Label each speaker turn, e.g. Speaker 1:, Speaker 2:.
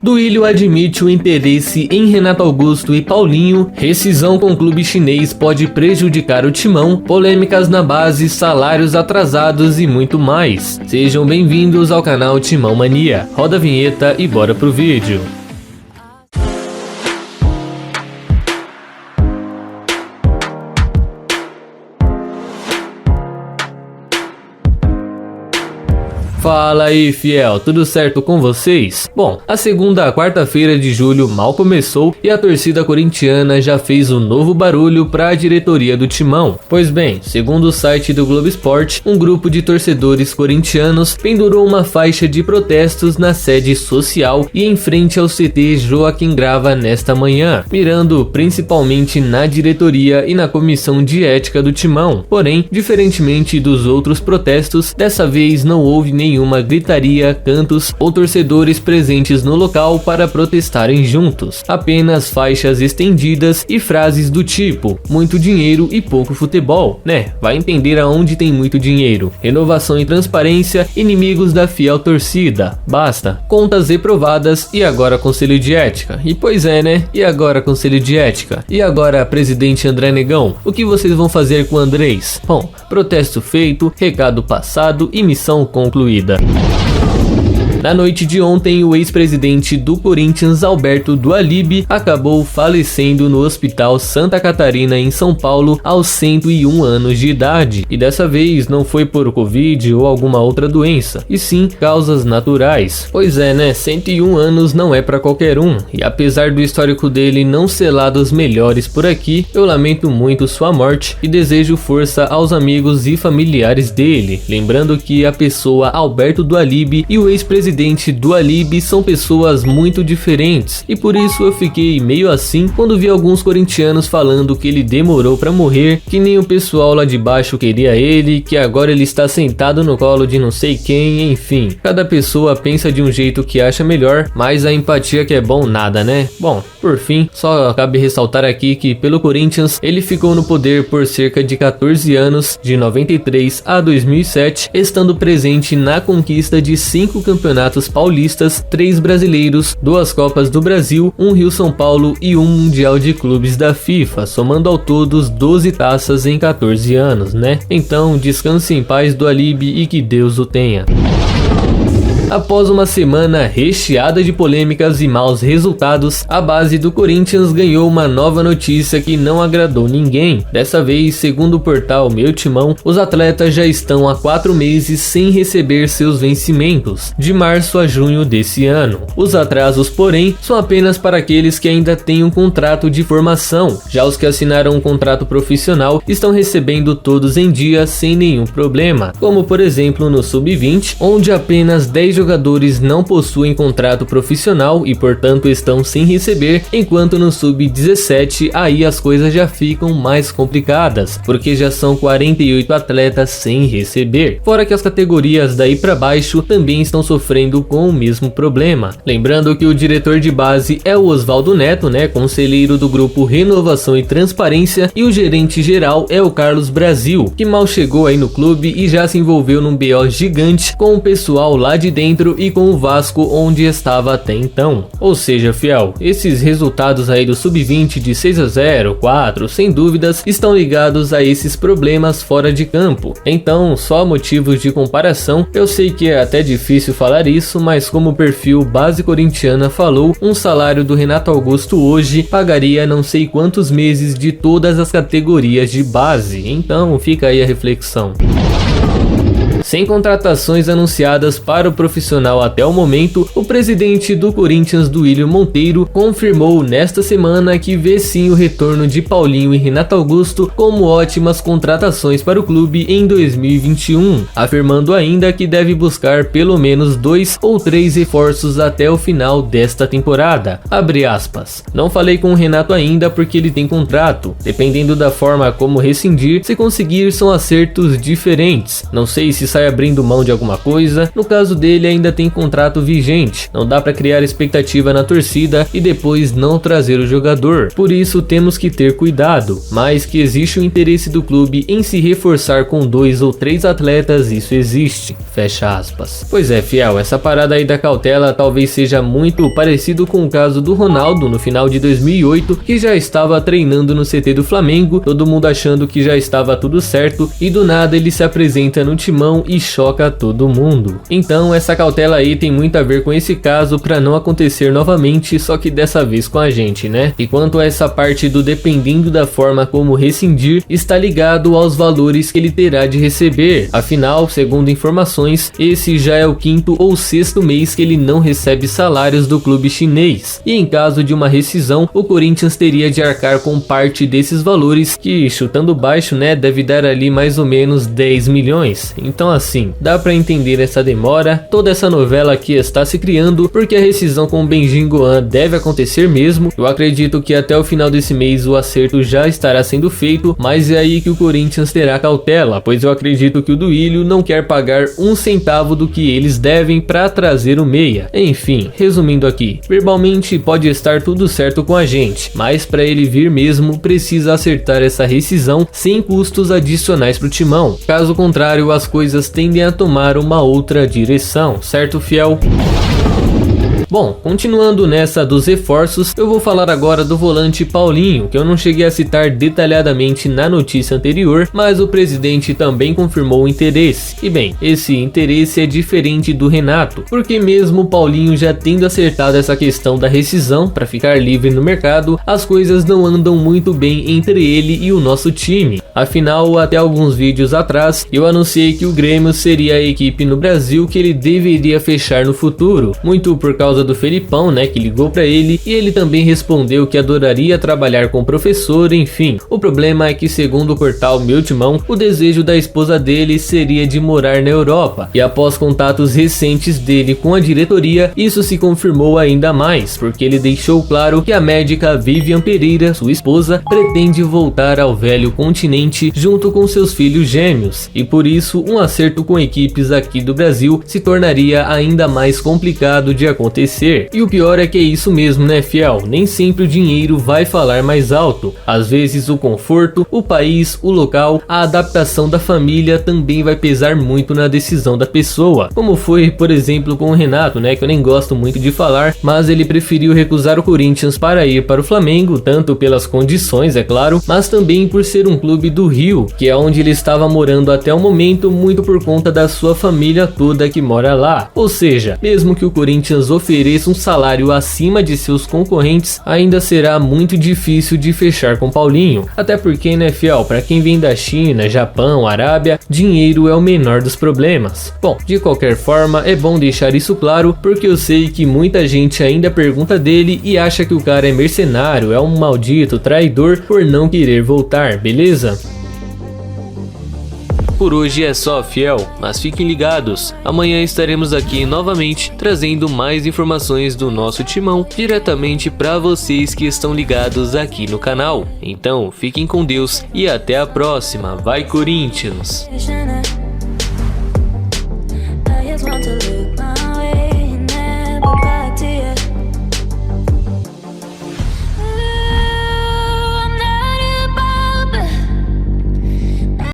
Speaker 1: Duílio admite o interesse em Renato Augusto e Paulinho, rescisão com o clube chinês pode prejudicar o Timão, polêmicas na base, salários atrasados e muito mais. Sejam bem-vindos ao canal Timão Mania. Roda a vinheta e bora pro vídeo. Fala aí, fiel, tudo certo com vocês? Bom, a segunda quarta-feira de julho mal começou e a torcida corintiana já fez um novo barulho para a diretoria do Timão. Pois bem, segundo o site do Globo Esporte, um grupo de torcedores corintianos pendurou uma faixa de protestos na sede social e em frente ao CT Joaquim Grava nesta manhã, mirando principalmente na diretoria e na comissão de ética do Timão. Porém, diferentemente dos outros protestos, dessa vez não houve nenhuma gritaria, cantos ou torcedores presentes no local para protestarem juntos. Apenas faixas estendidas e frases do tipo: muito dinheiro e pouco futebol, né? Vai entender aonde tem muito dinheiro. Renovação e transparência, inimigos da fiel torcida. Basta. Contas reprovadas e agora conselho de ética. E pois é, né? E agora conselho de ética? E agora presidente André Negão? O que vocês vão fazer com o Andrés? Bom, protesto feito, recado passado e missão concluída. Na noite de ontem, o ex-presidente do Corinthians, Alberto Dualib, acabou falecendo no Hospital Santa Catarina, em São Paulo, aos 101 anos de idade. E dessa vez não foi por Covid ou alguma outra doença, e sim causas naturais. Pois é, né? 101 anos não é pra qualquer um. E apesar do histórico dele não ser lá dos melhores por aqui, eu lamento muito sua morte e desejo força aos amigos e familiares dele. Lembrando que a pessoa Alberto Dualib e o ex-presidente Dualib são pessoas muito diferentes, e por isso eu fiquei meio assim quando vi alguns corintianos falando que ele demorou pra morrer, que nem o pessoal lá de baixo queria ele, que agora ele está sentado no colo de não sei quem, enfim. Cada pessoa pensa de um jeito que acha melhor, mas a empatia que é bom nada, né? Bom, por fim, só cabe ressaltar aqui que pelo Corinthians ele ficou no poder por cerca de 14 anos, de 93 a 2007, estando presente na conquista de 5 campeonatos paulistas, 3 brasileiros, 2 Copas do Brasil, 1 Rio-São Paulo e 1 Mundial de Clubes da FIFA, somando ao todos 12 taças em 14 anos, né? Então, descanse em paz, Dualib, e que Deus o tenha. Após uma semana recheada de polêmicas e maus resultados, a base do Corinthians ganhou uma nova notícia que não agradou ninguém. Dessa vez, segundo o portal Meu Timão, os atletas já estão há 4 meses sem receber seus vencimentos, de março a junho desse ano. Os atrasos, porém, são apenas para aqueles que ainda têm um contrato de formação. Já os que assinaram um contrato profissional estão recebendo todos em dia sem nenhum problema, como por exemplo no Sub-20, onde apenas 10 jogadores não possuem contrato profissional e portanto estão sem receber, enquanto no Sub-17 aí as coisas já ficam mais complicadas, porque já são 48 atletas sem receber, fora que as categorias daí para baixo também estão sofrendo com o mesmo problema. Lembrando que o diretor de base é o Oswaldo Neto, né, conselheiro do grupo Renovação e Transparência, e o gerente geral é o Carlos Brasil, que mal chegou aí no clube e já se envolveu num BO gigante com o pessoal lá de dentro e com o Vasco, onde estava até então. Ou seja, fiel, esses resultados aí do Sub-20 de 6-0, 4, sem dúvidas, estão ligados a esses problemas fora de campo. Então, só motivos de comparação, eu sei que é até difícil falar isso, mas como o perfil Base Corintiana falou, um salário do Renato Augusto hoje pagaria não sei quantos meses de todas as categorias de base. Então, fica aí a reflexão. Sem contratações anunciadas para o profissional até o momento, o presidente do Corinthians, Duílio Monteiro, confirmou nesta semana que vê sim o retorno de Paulinho e Renato Augusto como ótimas contratações para o clube em 2021, afirmando ainda que deve buscar pelo menos 2 ou 3 reforços até o final desta temporada. Abre aspas. Não falei com o Renato ainda porque ele tem contrato. Dependendo da forma como rescindir, se conseguir são acertos diferentes. Não sei se sai abrindo mão de alguma coisa. No caso dele, ainda tem contrato vigente, não dá para criar expectativa na torcida e depois não trazer o jogador, por isso temos que ter cuidado, mas que existe o interesse do clube em se reforçar com 2 ou 3 atletas, isso existe, fecha aspas. Pois é, fiel, essa parada aí da cautela talvez seja muito parecido com o caso do Ronaldo no final de 2008, que já estava treinando no CT do Flamengo, todo mundo achando que já estava tudo certo e do nada ele se apresenta no Timão e choca todo mundo. Então essa cautela aí tem muito a ver com esse caso para não acontecer novamente, só que dessa vez com a gente, né? E quanto a essa parte do dependendo da forma como rescindir, está ligado aos valores que ele terá de receber. Afinal, segundo informações, esse já é o 5º ou 6º mês que ele não recebe salários do clube chinês. E em caso de uma rescisão, o Corinthians teria de arcar com parte desses valores, que chutando baixo, né, deve dar ali mais ou menos 10 milhões. Então assim, dá para entender essa demora, toda essa novela que está se criando, porque a rescisão com o Benjin Goan deve acontecer mesmo. Eu acredito que até o final desse mês o acerto já estará sendo feito, mas é aí que o Corinthians terá cautela, pois eu acredito que o Duílio não quer pagar um centavo do que eles devem para trazer o meia. Enfim, resumindo aqui, verbalmente pode estar tudo certo com a gente, mas para ele vir mesmo precisa acertar essa rescisão sem custos adicionais para o timão. Caso contrário, as coisas tendem a tomar uma outra direção, certo, fiel? Bom, continuando nessa dos reforços, eu vou falar agora do volante Paulinho, que eu não cheguei a citar detalhadamente na notícia anterior, mas o presidente também confirmou o interesse. E bem, esse interesse é diferente do Renato, porque mesmo o Paulinho já tendo acertado essa questão da rescisão para ficar livre no mercado, as coisas não andam muito bem entre ele e o nosso time. Afinal, até alguns vídeos atrás, eu anunciei que o Grêmio seria a equipe no Brasil que ele deveria fechar no futuro, muito por causa do Felipão, né, que ligou para ele e ele também respondeu que adoraria trabalhar com o professor, enfim. O problema é que, segundo o portal Meu Timão, o desejo da esposa dele seria de morar na Europa, e após contatos recentes dele com a diretoria, isso se confirmou ainda mais, porque ele deixou claro que a médica Vivian Pereira, sua esposa, pretende voltar ao velho continente junto com seus filhos gêmeos, e por isso um acerto com equipes aqui do Brasil se tornaria ainda mais complicado de acontecer. E o pior é que é isso mesmo, né, fiel? Nem sempre o dinheiro vai falar mais alto. Às vezes o conforto, o país, o local, a adaptação da família também vai pesar muito na decisão da pessoa. Como foi, por exemplo, com o Renato, né, que eu nem gosto muito de falar, mas ele preferiu recusar o Corinthians para ir para o Flamengo, tanto pelas condições, é claro, mas também por ser um clube do Rio, que é onde ele estava morando até o momento, muito por conta da sua família toda que mora lá. Ou seja, mesmo que o Corinthians ofereça um salário acima de seus concorrentes, ainda será muito difícil de fechar com Paulinho. Até porque, né, fiel, para quem vem da China, Japão, Arábia, dinheiro é o menor dos problemas. Bom, de qualquer forma, é bom deixar isso claro, porque eu sei que muita gente ainda pergunta dele e acha que o cara é mercenário, é um maldito traidor por não querer voltar, beleza? Por hoje é só, fiel, mas fiquem ligados, amanhã estaremos aqui novamente trazendo mais informações do nosso timão diretamente para vocês que estão ligados aqui no canal. Então fiquem com Deus e até a próxima, vai Corinthians!